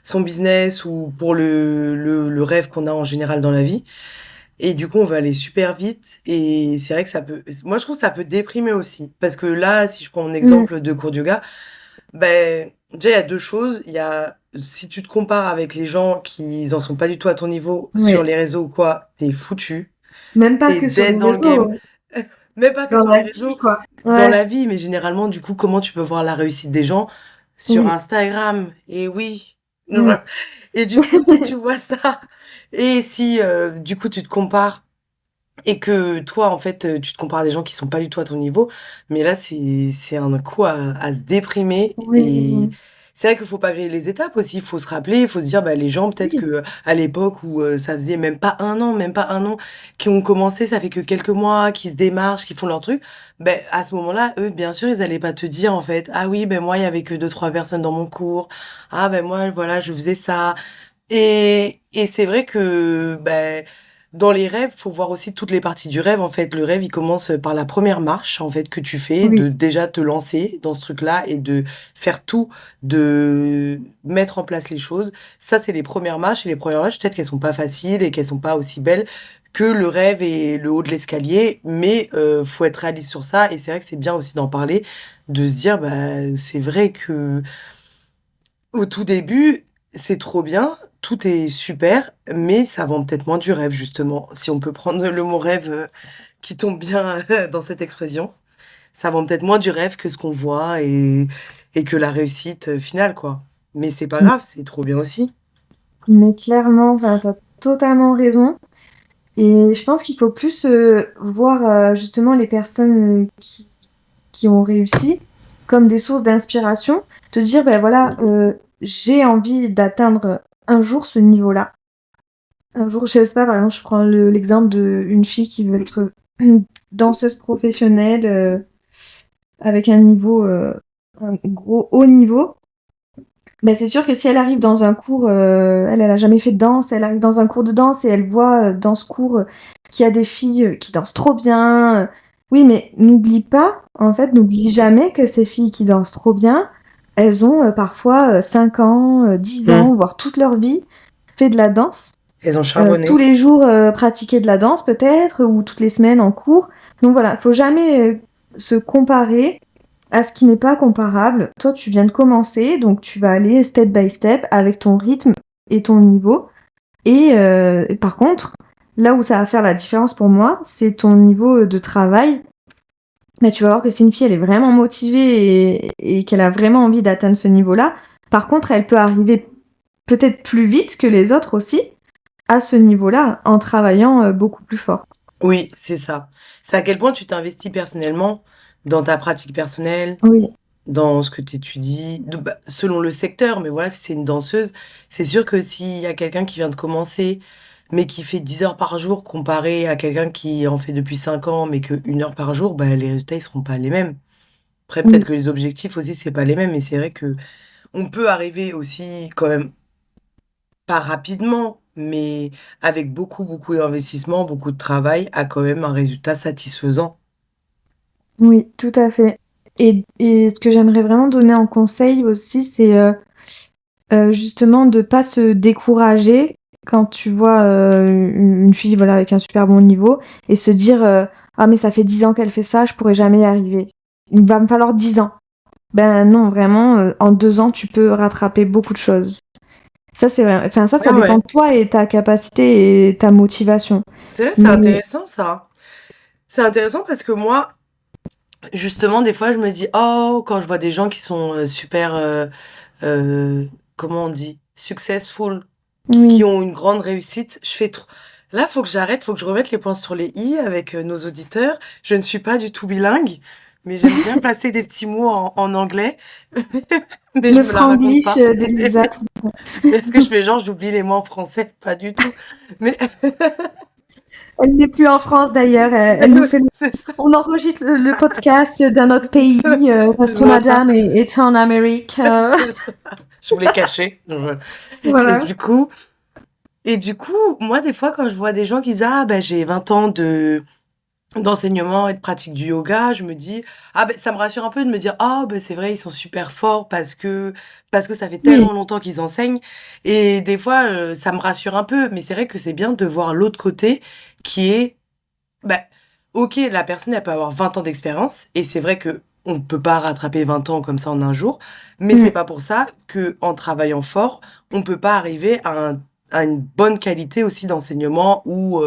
Speaker 1: son business ou pour le rêve qu'on a en général dans la vie. Et du coup, on va aller super vite. Et c'est vrai que ça peut, moi, je trouve que ça peut déprimer aussi. Parce que là, si je prends mon
Speaker 2: Mm.
Speaker 1: exemple de cours de yoga, ben, déjà, il y a deux choses. Il y a, si tu te compares avec les gens qui en sont pas du tout à ton niveau sur
Speaker 2: Ouais.
Speaker 1: les réseaux ou quoi, t'es foutu.
Speaker 2: Même pas
Speaker 1: T'es
Speaker 2: que sur
Speaker 1: dead
Speaker 2: les
Speaker 1: dans le game.
Speaker 2: réseaux,
Speaker 1: Même pas que
Speaker 2: dans
Speaker 1: sur
Speaker 2: la
Speaker 1: les
Speaker 2: vie,
Speaker 1: réseaux,
Speaker 2: quoi.
Speaker 1: dans
Speaker 2: Ouais,
Speaker 1: la vie, mais généralement, du coup, comment tu peux voir la réussite des gens sur
Speaker 2: oui.
Speaker 1: Instagram? Et oui.
Speaker 2: Mm.
Speaker 1: Et du coup, si tu vois ça, et si du coup tu te compares et que toi, en fait, tu te compares à des gens qui sont pas du tout à ton niveau, mais là, c'est un coup à se déprimer. Et
Speaker 2: Oui.
Speaker 1: c'est vrai qu'il faut pas griller les étapes aussi. Il faut se rappeler, il faut se dire, bah, les gens, peut-être
Speaker 2: Oui.
Speaker 1: que à l'époque où ça faisait même pas un an, qui ont commencé, ça fait que quelques mois, qui se démarchent, qui font leur truc, ben, à ce moment-là, eux, bien sûr, ils allaient pas te dire, en fait, ah oui, ben, moi, il y avait que deux, trois personnes dans mon cours. Ah, ben, moi, voilà, je faisais ça. Et c'est vrai que ben, dans les rêves, faut voir aussi toutes les parties du rêve. En fait, le rêve, il commence par la première marche en fait que tu fais,
Speaker 2: Oui.
Speaker 1: de déjà te lancer dans ce truc-là et de faire tout, de mettre en place les choses. Ça, c'est les premières marches. Et les premières marches, peut-être qu'elles sont pas faciles et qu'elles sont pas aussi belles que le rêve et le haut de l'escalier. Mais faut être réaliste sur ça. Et c'est vrai que c'est bien aussi d'en parler, de se dire, bah, c'est vrai que au tout début, c'est trop bien, tout est super, mais ça vend peut-être moins du rêve, justement. Si on peut prendre le mot rêve qui tombe bien dans cette expression, ça vend peut-être moins du rêve que ce qu'on voit et que la réussite finale, quoi. Mais c'est pas grave, c'est trop bien aussi.
Speaker 2: Mais clairement, enfin, t'as totalement raison. Et je pense qu'il faut plus voir justement les personnes qui ont réussi comme des sources d'inspiration. Te dire, ben voilà, j'ai envie d'atteindre un jour ce niveau-là. Un jour, je sais pas, par exemple, je prends l'exemple d'une fille qui veut être danseuse professionnelle avec un gros haut niveau. Ben, c'est sûr que si elle arrive dans un cours, elle a jamais fait de danse, elle arrive dans un cours de danse et elle voit dans ce cours qu'il y a des filles qui dansent trop bien. Oui, mais n'oublie pas, en fait, n'oublie jamais que ces filles qui dansent trop bien, elles ont parfois 5 ans, 10 ans,
Speaker 1: Hmm.
Speaker 2: voire toute leur vie fait de la danse.
Speaker 1: Elles ont
Speaker 2: Tous
Speaker 1: charbonné.
Speaker 2: les jours pratiquer de la danse peut-être, ou toutes les semaines en cours. Donc voilà, faut jamais se comparer à ce qui n'est pas comparable. Toi, tu viens de commencer, donc tu vas aller step by step avec ton rythme et ton niveau. Et par contre, là où ça va faire la différence pour moi, c'est ton niveau de travail. Mais tu vas voir que si une fille, elle est vraiment motivée et qu'elle a vraiment envie d'atteindre ce niveau-là, par contre, elle peut arriver peut-être plus vite que les autres aussi à ce niveau-là en travaillant beaucoup plus fort.
Speaker 1: Oui, c'est ça. C'est à quel point tu t'investis personnellement dans ta pratique personnelle,
Speaker 2: Oui,
Speaker 1: dans ce que tu étudies, selon le secteur, mais voilà, si c'est une danseuse, c'est sûr que s'il y a quelqu'un qui vient de commencer, mais qui fait 10 heures par jour, comparé à quelqu'un qui en fait depuis 5 ans, mais que 1 heure par jour, bah, les résultats, ils seront pas les mêmes. Après, peut-être
Speaker 2: oui,
Speaker 1: que les objectifs aussi, c'est pas les mêmes, mais c'est vrai que on peut arriver aussi quand même, pas rapidement, mais avec beaucoup, beaucoup d'investissement, beaucoup de travail, à quand même un résultat satisfaisant.
Speaker 2: oui, tout à fait. Et ce que j'aimerais vraiment donner en conseil aussi, c'est justement de pas se décourager quand tu vois une fille voilà, avec un super bon niveau et se dire ah mais ça fait 10 ans qu'elle fait ça, je pourrais jamais y arriver. Il va me falloir 10 ans. Ben non, vraiment, en 2 ans, tu peux rattraper beaucoup de choses. Ça, c'est vrai. Enfin, ça
Speaker 1: Ouais,
Speaker 2: dépend
Speaker 1: ouais.
Speaker 2: de toi et ta capacité et ta motivation.
Speaker 1: C'est vrai, c'est
Speaker 2: Mais
Speaker 1: intéressant ça. C'est intéressant parce que moi, justement, des fois, je me dis, oh, quand je vois des gens qui sont super, euh, comment on dit, successful, qui
Speaker 2: oui,
Speaker 1: ont une grande réussite, je fais trop. Là, faut que j'arrête, faut que je remette les points sur les i avec nos auditeurs. Je ne suis pas du tout bilingue, mais j'aime bien placer des petits mots en anglais, mais je
Speaker 2: le
Speaker 1: me la raconte
Speaker 2: franglish
Speaker 1: pas.
Speaker 2: d'Elisa.
Speaker 1: Mais est-ce que je fais genre, j'oublie les mots en français? Pas du tout. Mais
Speaker 2: Elle n'est plus en France d'ailleurs. Elle nous fait.
Speaker 1: c'est ça.
Speaker 2: On enregistre le podcast d'un autre pays parce que
Speaker 1: Voilà,
Speaker 2: Madame est en Amérique.
Speaker 1: c'est ça. Je voulais cacher. Et
Speaker 2: Voilà.
Speaker 1: du coup, moi, des fois, quand je vois des gens qui disent, ah, ben, j'ai 20 ans d'enseignement et de pratique du yoga, je me dis, ah, ben, ça me rassure un peu de me dire, ah, ben, c'est vrai, ils sont super forts parce que ça fait
Speaker 2: Oui,
Speaker 1: tellement longtemps qu'ils enseignent. Et des fois, ça me rassure un peu, mais c'est vrai que c'est bien de voir l'autre côté qui est, bah, ok, la personne, elle peut avoir 20 ans d'expérience, et c'est vrai que on ne peut pas rattraper 20 ans comme ça en un jour, mais c'est
Speaker 2: mm,
Speaker 1: pas pour ça que, en travaillant fort, on peut pas arriver à une bonne qualité aussi d'enseignement ou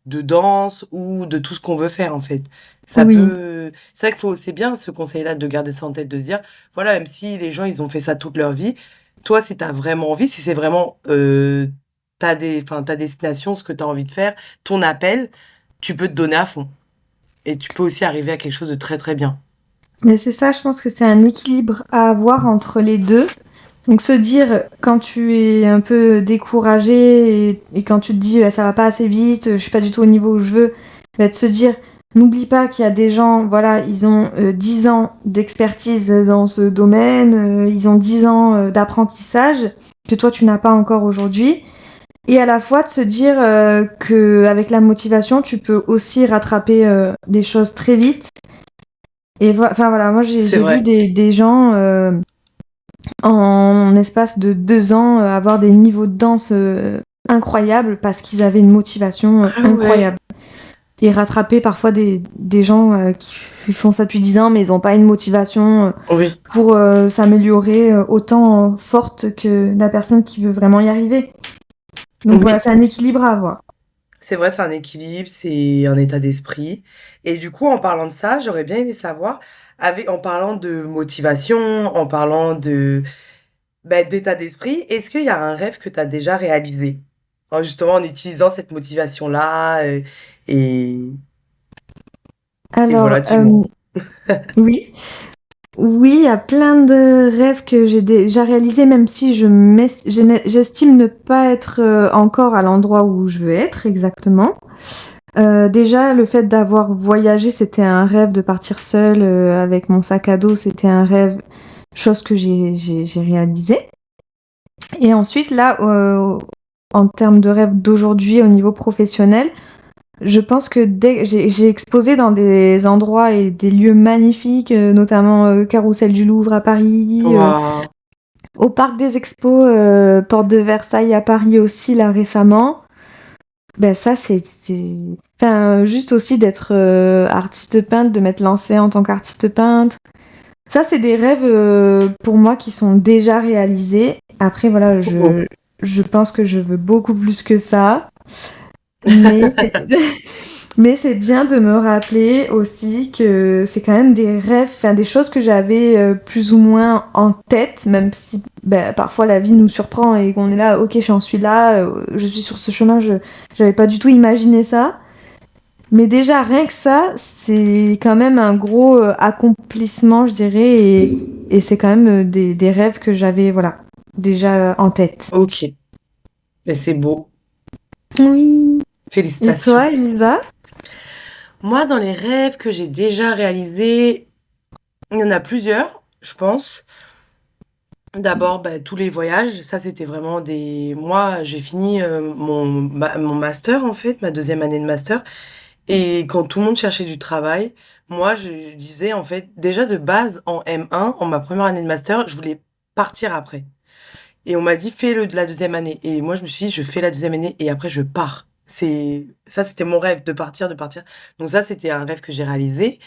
Speaker 1: de danse ou de tout ce qu'on veut faire, en fait.
Speaker 2: oui,
Speaker 1: C'est vrai qu'il faut, c'est bien ce conseil-là de garder ça en tête, de se dire, voilà, même si les gens, ils ont fait ça toute leur vie, toi, si t'as vraiment envie, si c'est vraiment ta destination, ce que t'as envie de faire, ton appel, tu peux te donner à fond. Et tu peux aussi arriver à quelque chose de très très bien.
Speaker 2: mais c'est ça, je pense que c'est un équilibre à avoir entre les deux. Donc se dire quand tu es un peu découragé et quand tu te dis ça va pas assez vite, je suis pas du tout au niveau où je veux, bah, de se dire n'oublie pas qu'il y a des gens, voilà, ils ont 10 ans d'expertise dans ce domaine, ils ont 10 ans d'apprentissage que toi tu n'as pas encore aujourd'hui. Et à la fois de se dire que avec la motivation, tu peux aussi rattraper des choses très vite. Et enfin voilà, moi
Speaker 1: C'est
Speaker 2: j'ai vu
Speaker 1: vrai.
Speaker 2: des gens en espace de 2 ans avoir des niveaux de danse incroyables parce qu'ils avaient une motivation
Speaker 1: Ah ouais.
Speaker 2: incroyable. Et rattraper parfois des gens qui font ça depuis 10 ans mais ils n'ont pas une motivation
Speaker 1: Oui.
Speaker 2: pour s'améliorer autant forte que la personne qui veut vraiment y arriver. Donc voilà,
Speaker 1: Oui.
Speaker 2: c'est un équilibre à avoir.
Speaker 1: C'est vrai, c'est un équilibre, c'est un état d'esprit. Et du coup, en parlant de ça, j'aurais bien aimé savoir, en parlant de motivation, en parlant d'état d'esprit, est-ce qu'il y a un rêve que tu as déjà réalisé? Justement, en utilisant cette motivation-là, et, et
Speaker 2: Alors,
Speaker 1: voilà, dis-moi.
Speaker 2: oui. Oui, il y a plein de rêves que j'ai déjà réalisés, même si j'estime ne pas être encore à l'endroit où je veux être exactement. Déjà, le fait d'avoir voyagé, c'était un rêve de partir seule avec mon sac à dos, c'était un rêve, chose que j'ai réalisée. Et ensuite, là, en termes de rêve d'aujourd'hui au niveau professionnel, je pense que j'ai exposé dans des endroits et des lieux magnifiques, notamment Carrousel du Louvre à Paris,
Speaker 1: Waouh.
Speaker 2: au Parc des Expos, Porte de Versailles à Paris aussi, là récemment. Ben ça, Enfin, juste aussi d'être artiste peintre, de m'être lancée en tant qu'artiste peintre. Ça, c'est des rêves pour moi qui sont déjà réalisés. Après, voilà,
Speaker 1: Trop beau.
Speaker 2: je pense que je veux beaucoup plus que ça. Mais c'est mais c'est bien de me rappeler aussi que c'est quand même des rêves, enfin des choses que j'avais, plus ou moins en tête, même si, bah, parfois la vie nous surprend et qu'on est là: «OK, j'en suis là, je suis sur ce chemin, je j'avais pas du tout imaginé ça». Mais déjà rien que ça, c'est quand même un gros, accomplissement, je dirais et c'est quand même, des rêves que j'avais, voilà, déjà, en tête.
Speaker 1: OK, mais c'est beau.
Speaker 2: Oui. Et
Speaker 1: Félicitations.
Speaker 2: toi, Elisa?
Speaker 1: Moi, dans les rêves que j'ai déjà réalisés, il y en a plusieurs, je pense. D'abord, bah, tous les voyages, ça c'était vraiment des moi, j'ai fini, mon master en fait, ma deuxième année de master et quand tout le monde cherchait du travail, moi je disais en fait déjà de base en M1, en ma première année de master, je voulais partir après et on m'a dit: «Fais-le de la deuxième année» et moi je me suis dit: «Je fais la deuxième année et après je pars». C'est ça, c'était mon rêve de partir, de partir. Donc ça, c'était un rêve que j'ai réalisé.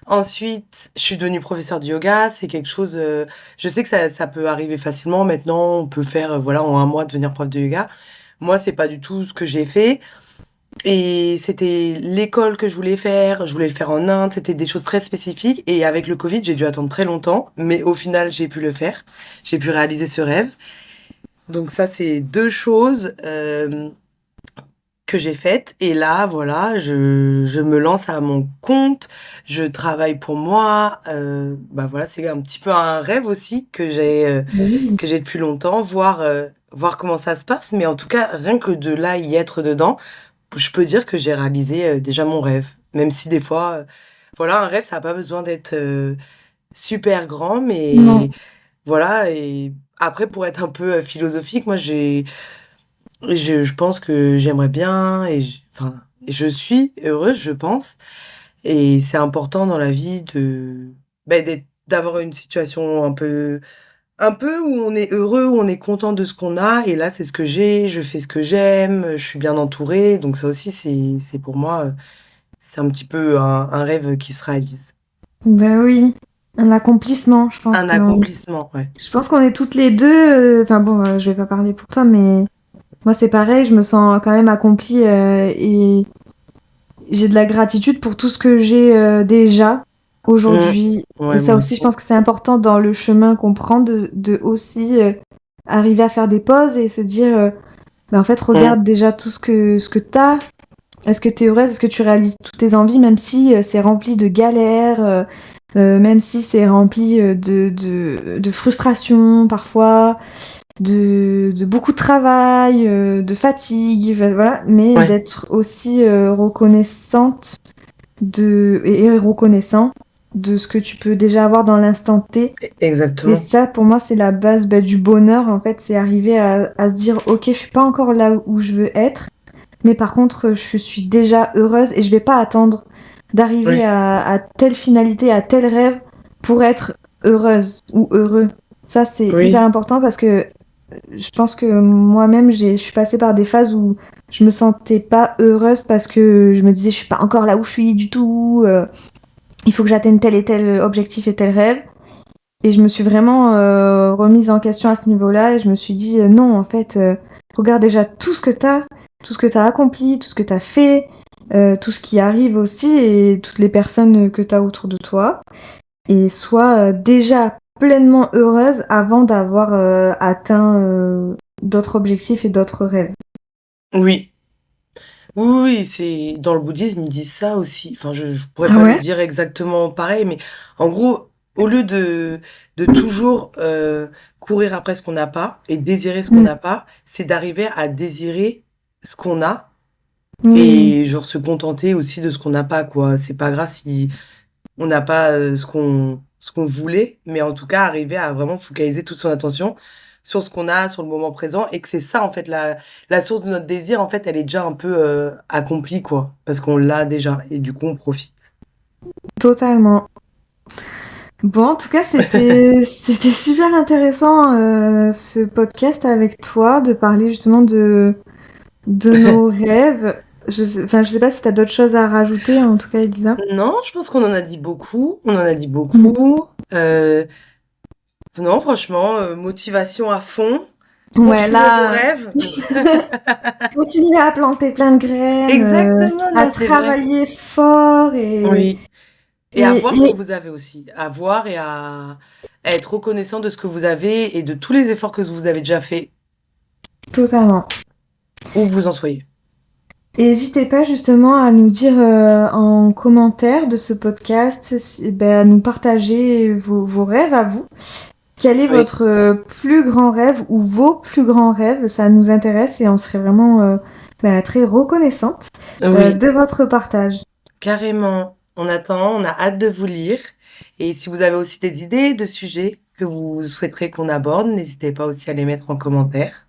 Speaker 1: Ensuite, je suis devenue professeure de yoga. C'est quelque chose, je sais que ça peut arriver facilement. Maintenant, on peut faire, voilà, en un mois, devenir prof de yoga. Moi, c'est pas du tout ce que j'ai fait et c'était l'école que je voulais faire. Je voulais le faire en Inde. C'était des choses très spécifiques et avec le covid, j'ai dû attendre très longtemps, mais au final, j'ai pu le faire. J'ai pu réaliser ce rêve. Donc ça, c'est 2 choses, que j'ai faites et là, voilà, je me lance à mon compte, je travaille pour moi, bah, voilà, c'est un petit peu un rêve aussi
Speaker 2: Oui.
Speaker 1: que j'ai depuis longtemps, voir comment ça se passe, mais en tout cas, rien que de là, y être dedans, je peux dire que j'ai réalisé, déjà mon rêve. Même si des fois, voilà, un rêve, ça a pas besoin d'être, super grand,
Speaker 2: Non.
Speaker 1: mais voilà et après pour être un peu, philosophique, moi je pense que j'aimerais bien enfin, je suis heureuse, je pense et c'est important dans la vie de, bah, d'avoir une situation un peu où on est heureux, où on est content de ce qu'on a et là, c'est ce que j'ai, je fais ce que j'aime, je suis bien entourée donc ça aussi, c'est pour moi, c'est un petit peu un rêve qui se réalise.
Speaker 2: Bah oui, un accomplissement, je pense
Speaker 1: Un
Speaker 2: qu'on
Speaker 1: accomplissement, ouais.
Speaker 2: je pense qu'on est toutes les 2. Enfin bon, je vais pas parler pour toi, mais moi c'est pareil, je me sens quand même accomplie, et j'ai de la gratitude pour tout ce que j'ai, déjà
Speaker 1: Mmh.
Speaker 2: aujourd'hui et
Speaker 1: Ouais,
Speaker 2: ça
Speaker 1: moi
Speaker 2: aussi je
Speaker 1: aussi.
Speaker 2: pense que c'est important dans le chemin qu'on prend de aussi, arriver à faire des pauses et se dire, «Bah, en fait
Speaker 1: Mmh.
Speaker 2: regarde déjà tout ce que tu as. Est-ce que tu es heureuse? Est-ce que tu réalises toutes tes envies même si, c'est rempli de galères, même si c'est rempli, de frustration parfois, de beaucoup de travail, de fatigue, enfin voilà, mais
Speaker 1: Ouais,
Speaker 2: d'être aussi, reconnaissante et reconnaissant de ce que tu peux déjà avoir dans l'instant T et
Speaker 1: exactement.
Speaker 2: ça pour moi c'est la base, bah, du bonheur en fait, c'est arriver à se dire: «OK, je suis pas encore là où je veux être, mais par contre, je suis déjà heureuse et je vais pas attendre d'arriver
Speaker 1: Ouais,
Speaker 2: à telle finalité, à tel rêve pour être heureuse ou heureux. Ça, c'est hyper
Speaker 1: oui,
Speaker 2: important parce que je pense que moi-même, je suis passée par des phases où je me sentais pas heureuse parce que je me disais, je suis pas encore là où je suis du tout, il faut que j'atteigne tel et tel objectif et tel rêve. Et je me suis vraiment remise en question à ce niveau-là et je me suis dit non, en fait, regarde déjà tout ce que t'as, tout ce que t'as accompli, tout ce que t'as fait, tout ce qui arrive aussi et toutes les personnes que t'as autour de toi. Et sois déjà pleinement heureuse avant d'avoir atteint d'autres objectifs et d'autres rêves.
Speaker 1: oui. Oui, oui, oui, c'est dans le bouddhisme, ils disent ça aussi. Enfin, je pourrais
Speaker 2: Ah
Speaker 1: pas le
Speaker 2: ouais?
Speaker 1: dire exactement pareil, mais en gros, au lieu de toujours, courir après ce qu'on n'a pas et désirer ce qu'on
Speaker 2: Mm.
Speaker 1: n'a pas, c'est d'arriver à désirer ce qu'on a
Speaker 2: Oui,
Speaker 1: et genre se contenter aussi de ce qu'on n'a pas, quoi. C'est pas grave si on n'a pas, ce qu'on voulait, mais en tout cas arriver à vraiment focaliser toute son attention sur ce qu'on a, sur le moment présent et que c'est ça en fait la source de notre désir en fait, elle est déjà un peu, accomplie quoi, parce qu'on l'a déjà et du coup on profite.
Speaker 2: totalement. Bon, en tout cas, c'était super intéressant ce podcast avec toi, de parler justement de nos rêves. Enfin, je sais pas si tu as d'autres choses à rajouter, en tout cas, Elisa.
Speaker 1: Non, je pense qu'on en a dit beaucoup, on en a dit
Speaker 2: Mm.
Speaker 1: beaucoup, non franchement, motivation à fond,
Speaker 2: Ouais,
Speaker 1: Continuez vos
Speaker 2: là,
Speaker 1: rêves.
Speaker 2: continuez à planter plein de graines,
Speaker 1: Exactement,
Speaker 2: à
Speaker 1: non, c'est vrai.
Speaker 2: travailler fort et
Speaker 1: Oui. Et à
Speaker 2: et
Speaker 1: voir ce que
Speaker 2: et
Speaker 1: vous avez aussi. À voir et à être reconnaissant de ce que vous avez et de tous les efforts que vous avez déjà fait,
Speaker 2: totalement.
Speaker 1: où que vous en soyez.
Speaker 2: Et n'hésitez pas justement à nous dire en commentaire de ce podcast, à nous partager vos rêves à vous. Quel est
Speaker 1: Oui,
Speaker 2: votre plus grand rêve ou vos plus grands rêves? Ça nous intéresse et on serait vraiment très reconnaissante
Speaker 1: oui,
Speaker 2: de votre partage.
Speaker 1: carrément. On attend, on a hâte de vous lire. Et si vous avez aussi des idées de sujets que vous souhaiterez qu'on aborde, n'hésitez pas aussi à les mettre en commentaire.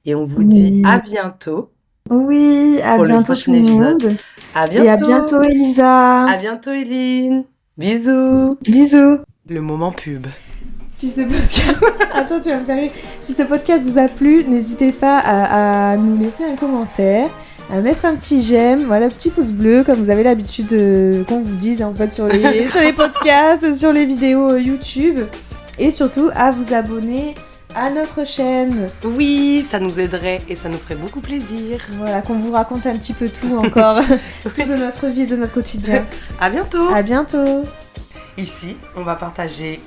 Speaker 1: Et on vous dit à
Speaker 2: Oui,
Speaker 1: bientôt
Speaker 2: oui, à
Speaker 1: pour le
Speaker 2: bientôt tout
Speaker 1: prochain
Speaker 2: le
Speaker 1: épisode.
Speaker 2: monde
Speaker 1: À
Speaker 2: et à bientôt
Speaker 1: bientôt!
Speaker 2: Elisa.
Speaker 1: À bientôt, Eline! Bisous!
Speaker 2: Bisous.
Speaker 1: Le moment pub.
Speaker 2: Si ce podcast... Attends, tu vas me faire rire. Si ce podcast vous a plu, n'hésitez pas à nous laisser un commentaire, à mettre un petit j'aime, voilà, petit pouce bleu, comme vous avez l'habitude qu'on vous dise en fait sur les podcasts, sur les vidéos YouTube. Et surtout à vous abonner à notre chaîne.
Speaker 1: Oui, ça nous aiderait et ça nous ferait beaucoup plaisir.
Speaker 2: Voilà, qu'on vous raconte un petit peu tout encore, tout de notre vie, de notre quotidien.
Speaker 1: À bientôt!
Speaker 2: À bientôt.
Speaker 1: Ici, on va partager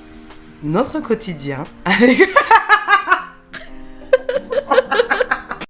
Speaker 1: notre quotidien avec